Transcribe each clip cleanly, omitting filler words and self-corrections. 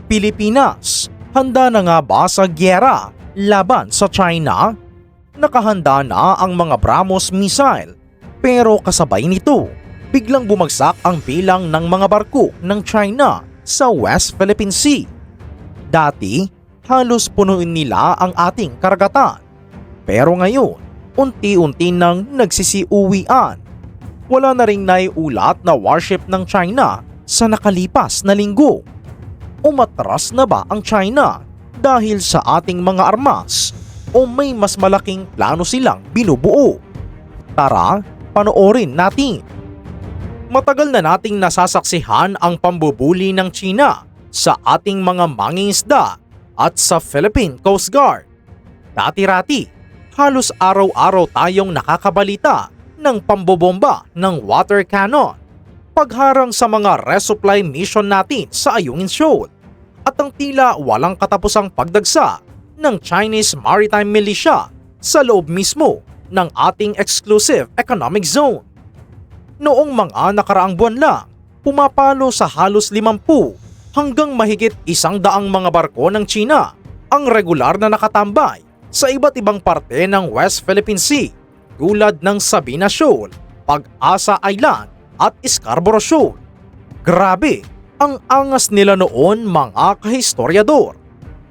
Pilipinas, handa na nga ba sa gyera laban sa China? Nakahanda na ang mga BrahMos missile, pero kasabay nito, biglang bumagsak ang bilang ng mga barko ng China sa West Philippine Sea. Dati, halos punuin nila ang ating karagatan. Pero ngayon, unti-unti nang nagsisiuwian. Wala na ring naiulat na warship ng China sa nakalipas na linggo. Umatras na ba ang China dahil sa ating mga armas o may mas malaking plano silang binubuo? Tara, panoorin natin. Matagal na nating nasasaksihan ang pambubuli ng China sa ating mga mangingisda at sa Philippine Coast Guard. Dati-rati, halos araw-araw tayong nakakabalita ng pambobomba ng water cannon, pagharang sa mga resupply mission natin sa Ayungin Shoal, at ang tila walang katapusang pagdagsa ng Chinese Maritime Militia sa loob mismo ng ating exclusive economic zone. Noong mga nakaraang buwan lang, pumapalo sa halos 50 hanggang mahigit 100 mga barko ng China ang regular na nakatambay sa iba't ibang parte ng West Philippine Sea tulad ng Sabina Shoal, Pag-asa Island at Scarborough Shoal. Grabe, ang angas nila noon mga kahistoryador.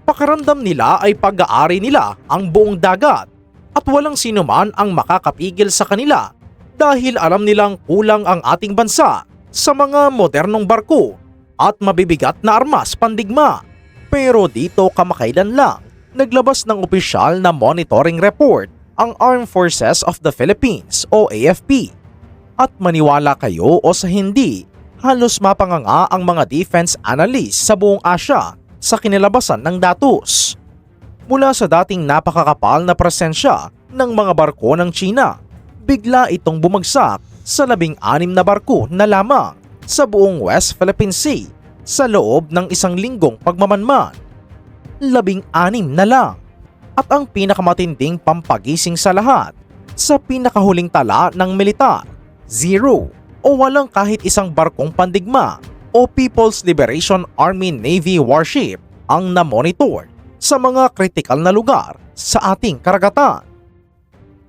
Pakiramdam nila ay pag-aari nila ang buong dagat at walang sinuman ang makakapigil sa kanila dahil alam nilang kulang ang ating bansa sa mga modernong barko at mabibigat na armas pandigma. Pero dito kamakailan lang, naglabas ng opisyal na monitoring report ang Armed Forces of the Philippines o AFP. At maniwala kayo o sa hindi, halos mapanganga ang mga defense analysts sa buong Asia sa kinalabasan ng datos. Mula sa dating napakakapal na presensya ng mga barko ng China, bigla itong bumagsak sa 16 na barko na lamang sa buong West Philippine Sea sa loob ng isang linggong pagmamanman. 16 na lang. At ang pinakamatinding pampagising sa lahat, sa pinakahuling tala ng militar, 0 o walang kahit isang barkong pandigma o People's Liberation Army Navy warship ang namonitor sa mga kritikal na lugar sa ating karagatan.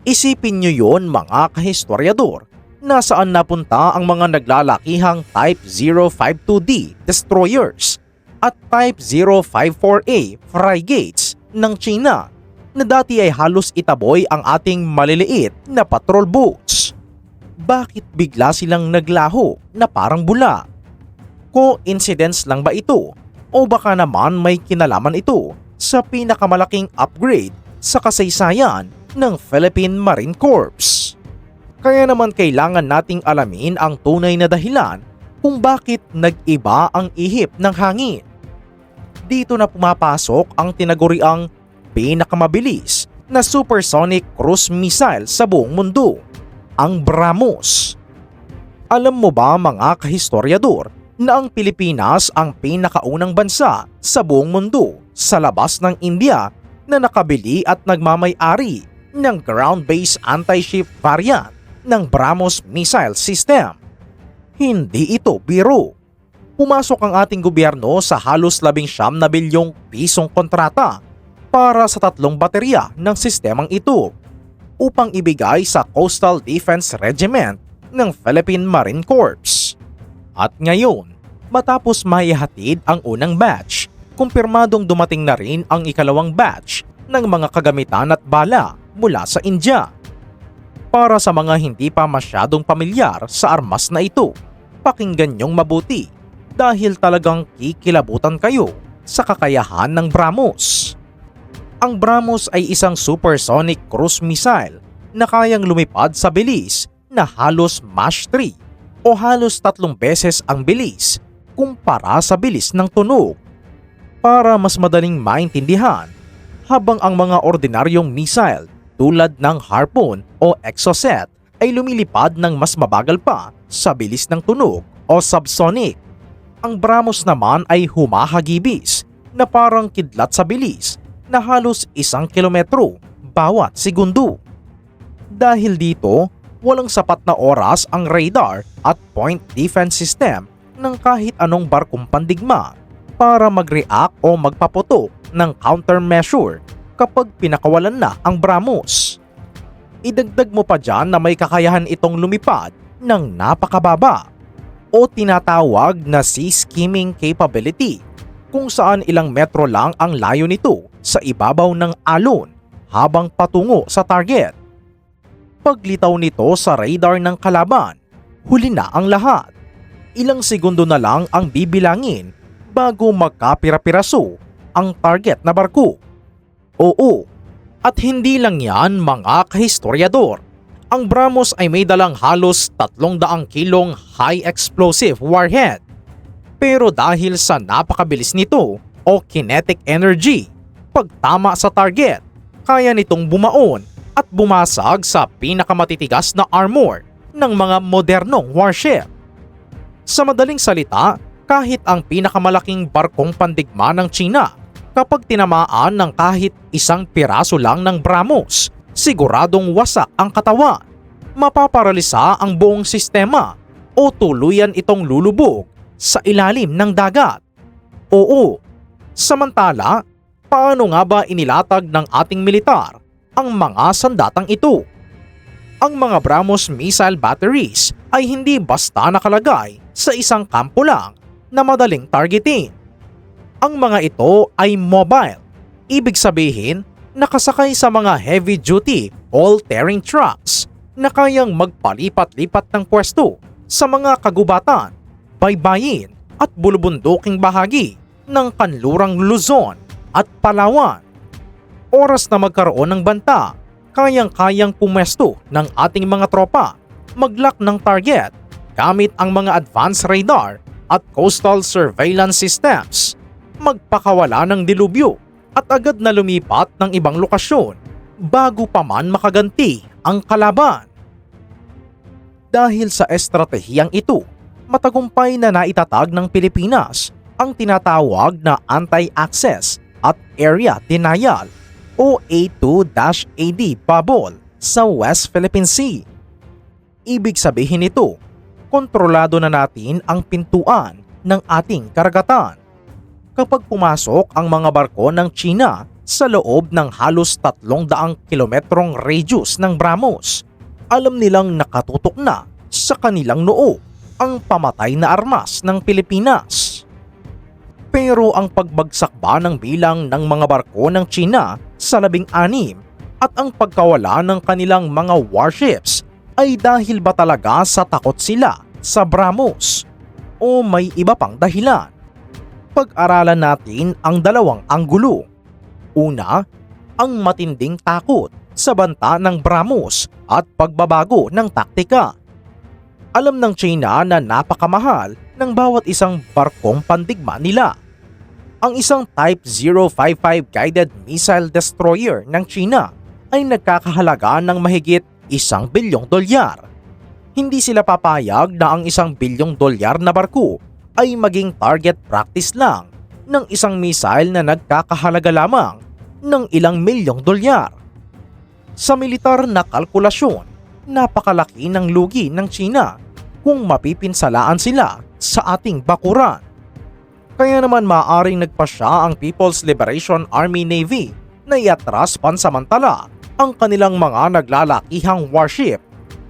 Isipin nyo yon mga kahistoryador, nasaan napunta ang mga naglalakihang Type 052D destroyers at Type 054A frigates ng China na dati ay halos itaboy ang ating maliliit na patrol boats. Bakit bigla silang naglaho na parang bula? Coincidence lang ba ito? O baka naman may kinalaman ito sa pinakamalaking upgrade sa kasaysayan ng Philippine Marine Corps? Kaya naman kailangan nating alamin ang tunay na dahilan kung bakit nag-iba ang ihip ng hangin. Dito na pumapasok ang tinaguriang pinakamabilis na supersonic cruise missile sa buong mundo, ang BrahMos. Alam mo ba mga kahistoryador na ang Pilipinas ang pinakaunang bansa sa buong mundo sa labas ng India na nakabili at nagmamay-ari ng ground-based anti-ship variant ng BrahMos missile system? Hindi ito biro. Pumasok ang ating gobyerno sa halos 19 na bilyong pisong kontrata para sa 3 baterya ng sistemang ito upang ibigay sa Coastal Defense Regiment ng Philippine Marine Corps. At ngayon, matapos maihatid ang unang batch, kumpirmadong dumating na rin ang ikalawang batch ng mga kagamitan at bala mula sa India. Para sa mga hindi pa masyadong pamilyar sa armas na ito, pakinggan niyong mabuti dahil talagang kikilabutan kayo sa kakayahan ng BrahMos. Ang BrahMos ay isang supersonic cruise missile na kayang lumipad sa bilis na halos Mach 3 o halos 3 beses ang bilis kumpara sa bilis ng tunog. Para mas madaling maintindihan, habang ang mga ordinaryong missile tulad ng Harpoon o Exocet ay lumilipad ng mas mabagal pa sa bilis ng tunog o subsonic, ang BrahMos naman ay humahagibis na parang kidlat sa bilis na halos 1 kilometro bawat segundo. Dahil dito, walang sapat na oras ang radar at point defense system ng kahit anong barkong pandigma para mag-react o magpaputok ng countermeasure kapag pinakawalan na ang BrahMos. Idagdag mo pa dyan na may kakayahan itong lumipad ng napakababa o tinatawag na sea skimming capability, kung saan ilang metro lang ang layo nito sa ibabaw ng alon habang patungo sa target. Paglitaw nito sa radar ng kalaban, huli na ang lahat. Ilang segundo na lang ang bibilangin bago magkapira-piraso ang target na barko. Oo, at hindi lang yan mga kahistoryador. Ang BrahMos ay may dalang halos 300 kilong high explosive warhead. Pero dahil sa napakabilis nito o kinetic energy, pagtama sa target, kaya nitong bumaon at bumasag sa pinakamatitigas na armor ng mga modernong warship. Sa madaling salita, kahit ang pinakamalaking barkong pandigma ng China, kapag tinamaan ng kahit isang piraso lang ng BrahMos, siguradong wasak ang katawan, mapaparalisa ang buong sistema o tuluyan itong lulubog sa ilalim ng dagat. Oo, samantala, paano nga ba inilatag ng ating militar ang mga sandatang ito? Ang mga BrahMos missile batteries ay hindi basta nakalagay sa isang kampo lang na madaling targeting. Ang mga ito ay mobile, ibig sabihin nakasakay sa mga heavy-duty all-terrain trucks na kayang magpalipat-lipat ng pwesto sa mga kagubatan, baybayin at bulubunduking bahagi ng kanlurang Luzon at Palawan. Oras na magkaroon ng banta, kayang-kayang pumesto ng ating mga tropa, mag-lock ng target gamit ang mga advanced radar at coastal surveillance systems, magpakawala ng dilubyo at agad na lumipat ng ibang lokasyon bago pa man makaganti ang kalaban. Dahil sa estratehiyang ito, matagumpay na naitatag ng Pilipinas ang tinatawag na anti-access at area denial o A2-AD bubble sa West Philippine Sea. Ibig sabihin nito, kontrolado na natin ang pintuan ng ating karagatan. Kapag pumasok ang mga barko ng China sa loob ng halos 300 kilometrong radius ng BrahMos, alam nilang nakatutok na sa kanilang noo ang pamatay na armas ng Pilipinas. Pero ang pagbagsak ba ng bilang ng mga barko ng China sa 16 at ang pagkawala ng kanilang mga warships ay dahil ba talaga sa takot sila sa BrahMos o may iba pang dahilan? Pag-aralan natin ang dalawang anggulo. Una, ang matinding takot sa banta ng BrahMos at pagbabago ng taktika. Alam ng China na napakamahal ng bawat isang barkong pandigma nila. Ang isang Type 055 guided missile destroyer ng China ay nagkakahalaga ng mahigit $1 bilyong. Hindi sila papayag na ang $1 bilyong na barko ay maging target practice lang ng isang missile na nagkakahalaga lamang ng ilang milyong dolyar. Sa militar na kalkulasyon, napakalaki ng lugi ng China kung mapipinsalaan sila sa ating bakuran. Kaya naman maaaring nagpasya ang People's Liberation Army Navy na iatras pansamantala ang kanilang mga naglalakihang warship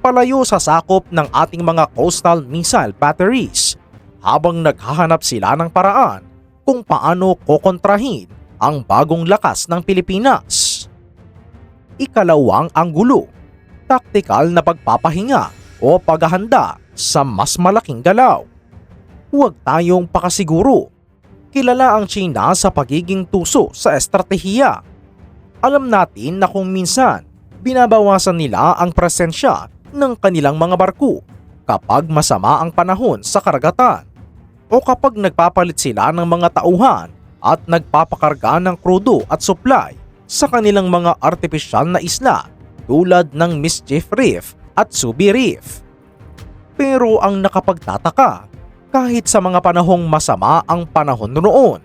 palayo sa sakop ng ating mga coastal missile batteries habang naghahanap sila ng paraan kung paano kokontrahin ang bagong lakas ng Pilipinas. Ikalawang anggulo, taktikal na pagpapahinga o paghahanda sa mas malaking galaw. Huwag tayong pakasiguro. Kilala ang China sa pagiging tuso sa estratehiya. Alam natin na kung minsan, binabawasan nila ang presensya ng kanilang mga barko kapag masama ang panahon sa karagatan o kapag nagpapalit sila ng mga tauhan at nagpapakarga ng krudo at supply sa kanilang mga artipisyal na isla tulad ng Mischief Reef at Subi Reef. Pero ang nakapagtataka, kahit sa mga panahong masama ang panahon noon,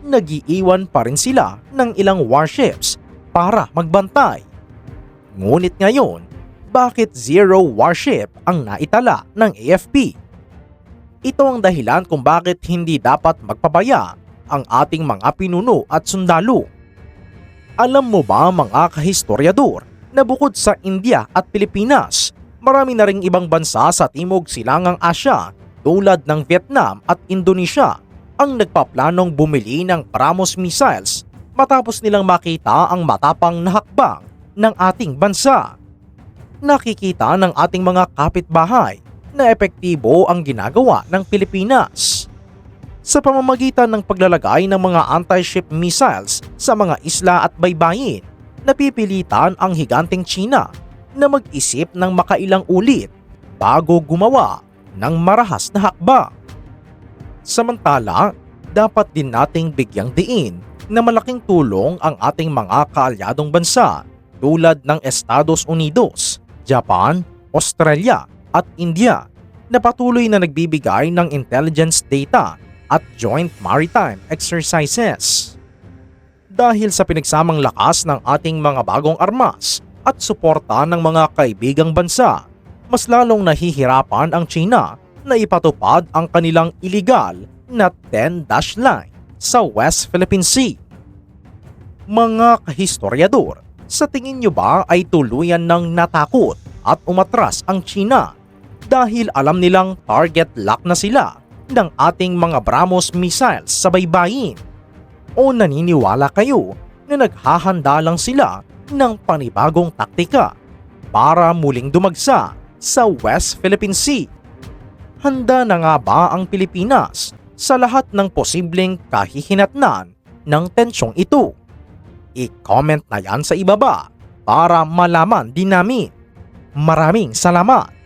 nag-iiwan pa rin sila ng ilang warships para magbantay. Ngunit ngayon, bakit 0 warship ang naitala ng AFP? Ito ang dahilan kung bakit hindi dapat magpabaya ang ating mga pinuno at sundalo. Alam mo ba mga kahistoryador na bukod sa India at Pilipinas, marami na ring ibang bansa sa Timog Silangang Asya tulad ng Vietnam at Indonesia ang nagpaplanong bumili ng BrahMos missiles matapos nilang makita ang matapang na hakbang ng ating bansa. Nakikita ng ating mga kapitbahay na epektibo ang ginagawa ng Pilipinas sa pamamagitan ng paglalagay ng mga anti-ship missiles sa mga isla at baybayin. Napipilitan ang higanteng China na mag-isip ng makailang ulit bago gumawa ng marahas na hakbang. Samantala, dapat din nating bigyang diin na malaking tulong ang ating mga kaalyadong bansa tulad ng Estados Unidos, Japan, Australia at India na patuloy na nagbibigay ng intelligence data at joint maritime exercises. Dahil sa pinagsamang lakas ng ating mga bagong armas at suporta ng mga kaibigang bansa, mas lalong nahihirapan ang China na ipatupad ang kanilang iligal na 10-dash line sa West Philippine Sea. Mga kahistoryador, sa tingin nyo ba ay tuluyan ng natakot at umatras ang China dahil alam nilang target lock na sila ng ating mga BrahMos missiles sa baybayin? O naniniwala kayo na naghahanda lang sila ng panibagong taktika para muling dumagsa sa West Philippine Sea? Handa na nga ba ang Pilipinas sa lahat ng posibleng kahihinatnan ng tensyong ito? I-comment na yan sa ibaba para malaman din namin. Maraming salamat!